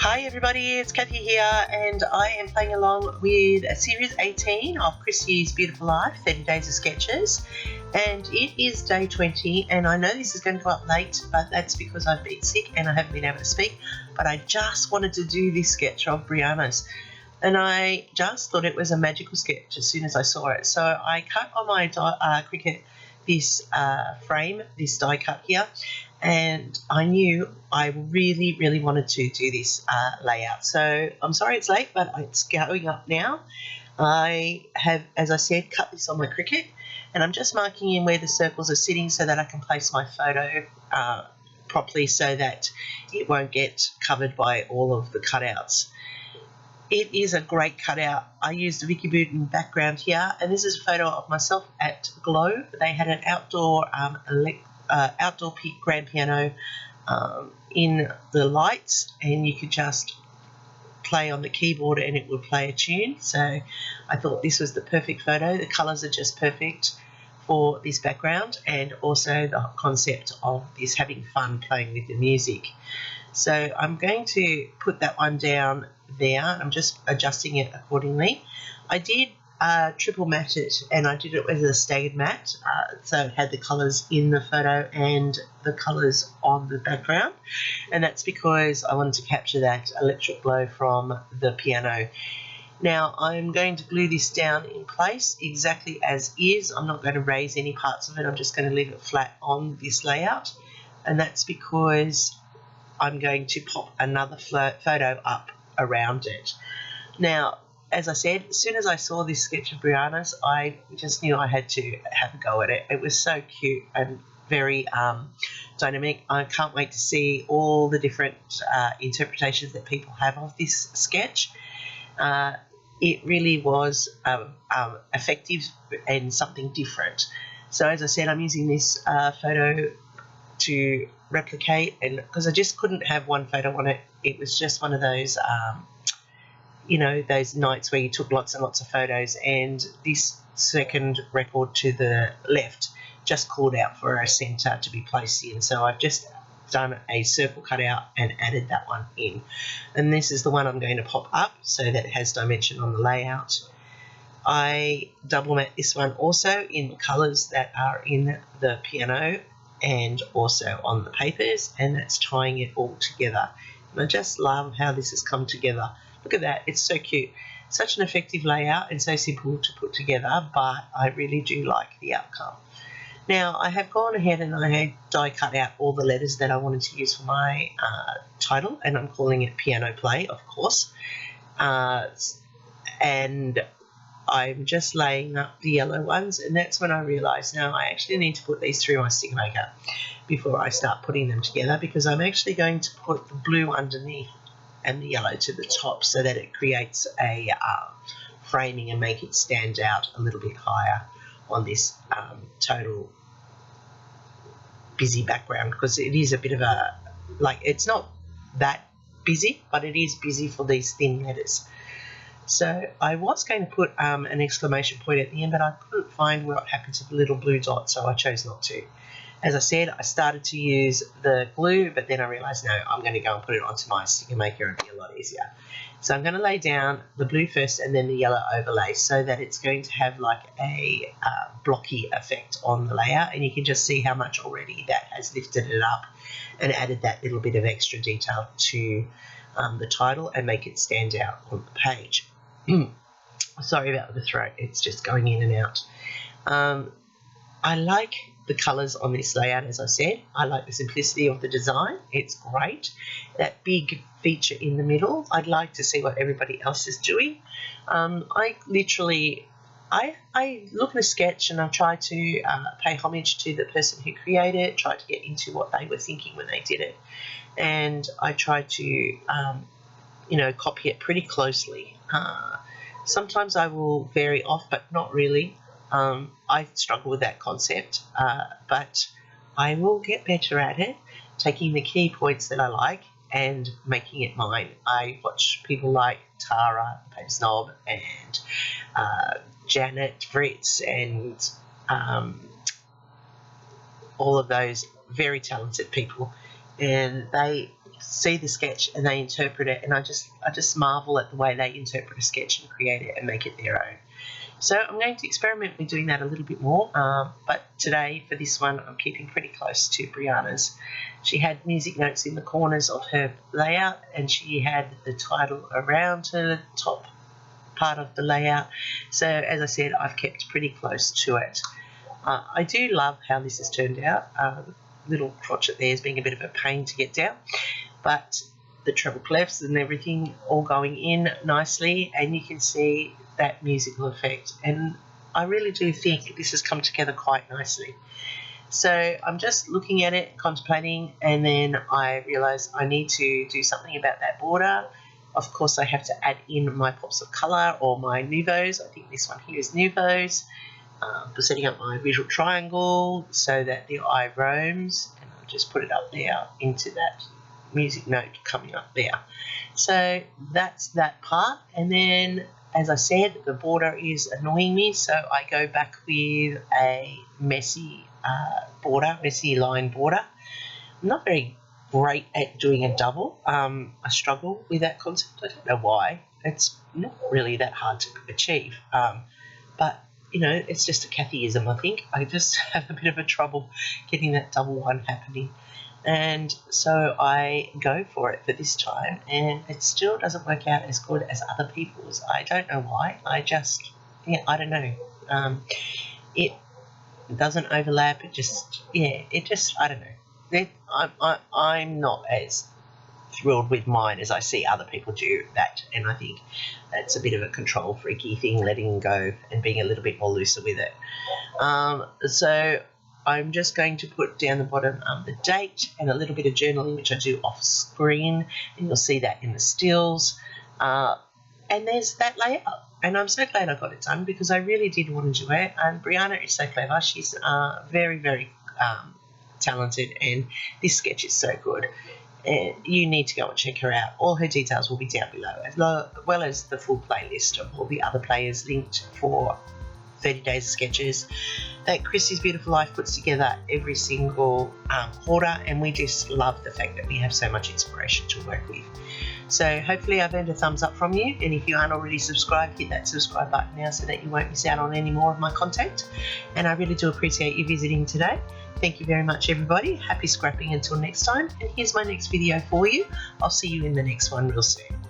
Hi everybody, it's Kathy here, and I am playing along with Series 18 of Chrissy's Beautiful Life, 30 Days of Sketches, and it is day 20, and I know this is going to go up late, but that's because I've been sick and I haven't been able to speak, but I just wanted to do this sketch of Briana's, and I just thought it was a magical sketch as soon as I saw it. So I cut on my Cricut this frame, this die cut here, and I knew I really wanted to do this layout. So I'm sorry it's late, but it's going up now. I have, as I said, cut this on my Cricut, and I'm just marking in where the circles are sitting so that I can place my photo properly so that it won't get covered by all of the cutouts. It is a great cutout. I used a Vicky Booten background here, and this is a photo of myself at Glow. They had an outdoor grand piano in the lights, and you could just play on the keyboard and it would play a tune. So I thought this was the perfect photo. The colours are just perfect for this background, and also the concept of this having fun playing with the music. So I'm going to put that one down there. I'm just adjusting it accordingly. I did triple matte it, and I did it with a staggered matte, so it had the colours in the photo and the colours on the background, and that's because I wanted to capture that electric glow from the piano. Now I'm going to glue this down in place exactly as is. I'm not going to raise any parts of it. I'm just going to leave it flat on this layout, and that's because I'm going to pop another photo up around it. Now, as I said, as soon as I saw this sketch of Briana's, I just knew I had to have a go at it. It was so cute and very dynamic. I can't wait to see all the different interpretations that people have of this sketch. It really was effective and something different. So as I said, I'm using this photo to replicate, and because I just couldn't have one photo on it, it was just one of those those nights where you took lots and lots of photos, and this second record to the left just called out for a centre to be placed in. So I've just done a circle cutout and added that one in, and this is the one I'm going to pop up so that it has dimension on the layout. I double matte this one also in the colours that are in the piano and also on the papers, and that's tying it all together. And I just love how this has come together. Look at that, it's so cute. Such an effective layout and so simple to put together, but I really do like the outcome. Now I have gone ahead and I had die cut out all the letters that I wanted to use for my title, and I'm calling it Piano Play, of course. And I'm just laying up the yellow ones, and that's when I realised now I actually need to put these through my sticker maker before I start putting them together, because I'm actually going to put the blue underneath and the yellow to the top so that it creates a framing and make it stand out a little bit higher on this total busy background, because it is a bit of a, it's not that busy, but it is busy for these thin letters. So I was going to put an exclamation point at the end, but I couldn't find what happened to the little blue dot, so I chose not to. As I said, I started to use the glue, but then I realised, no, I'm going to go and put it onto my sticker maker and it'll be a lot easier. So I'm going to lay down the blue first and then the yellow overlay so that it's going to have like a blocky effect on the layout, and you can just see how much already that has lifted it up and added that little bit of extra detail to the title and make it stand out on the page. Sorry about the throat, it's just going in and out. I like the colours on this layout, as I said. I like the simplicity of the design. It's great. That big feature in the middle, I'd like to see what everybody else is doing. I look at a sketch and I try to pay homage to the person who created it, try to get into what they were thinking when they did it, and I try to copy it pretty closely. Sometimes I will vary off, but not really. I struggle with that concept, but I will get better at it, taking the key points that I like and making it mine. I watch people like Tara, the Paper Snob, and Janet Fritz, and all of those very talented people, and they see the sketch and they interpret it, and I just marvel at the way they interpret a sketch and create it and make it their own. So I'm going to experiment with doing that a little bit more, but today for this one I'm keeping pretty close to Briana's. She had music notes in the corners of her layout, and she had the title around her top part of the layout. So as I said, I've kept pretty close to it. I do love how this has turned out. Little crotchet there is being a bit of a pain to get down, but the treble clefs and everything all going in nicely, and you can see that musical effect, and I really do think this has come together quite nicely. So I'm just looking at it, contemplating, and then I realise I need to do something about that border. Of course I have to add in my pops of colour or my Nouveaux. I think this one here is Nouveaux, for setting up my visual triangle so that the eye roams, and I'll just put it up there into that music note coming up there. So that's that part, and then as I said, the border is annoying me, so I go back with a messy messy line border. I'm not very great at doing a double. I struggle with that concept. I don't know why. It's not really that hard to achieve, but you know, it's just a Cathyism, I think. I just have a bit of a trouble getting that double one happening. And so I go for it for this time, and it still doesn't work out as good as other people's. I don't know why. I don't know. It doesn't overlap. It just, I don't know. I'm not as thrilled with mine as I see other people do that, and I think that's a bit of a control freaky thing, letting go and being a little bit more looser with it. So I'm just going to put down the bottom the date and a little bit of journaling, which I do off screen, and you'll see that in the stills. And there's that layout, and I'm so glad I got it done because I really did want to do it. And Briana is so clever. She's very, very talented, and this sketch is so good. You need to go and check her out. All her details will be down below, as well as the full playlist of all the other players linked for 30 Days of Sketches that Chrissy's Beautiful Life puts together every single quarter, and we just love the fact that we have so much inspiration to work with. So hopefully I've earned a thumbs up from you, and if you aren't already subscribed, hit that subscribe button now so that you won't miss out on any more of my content, and I really do appreciate you visiting today. Thank you very much, everybody. Happy scrapping until next time, and here's my next video for you. I'll see you in the next one real soon.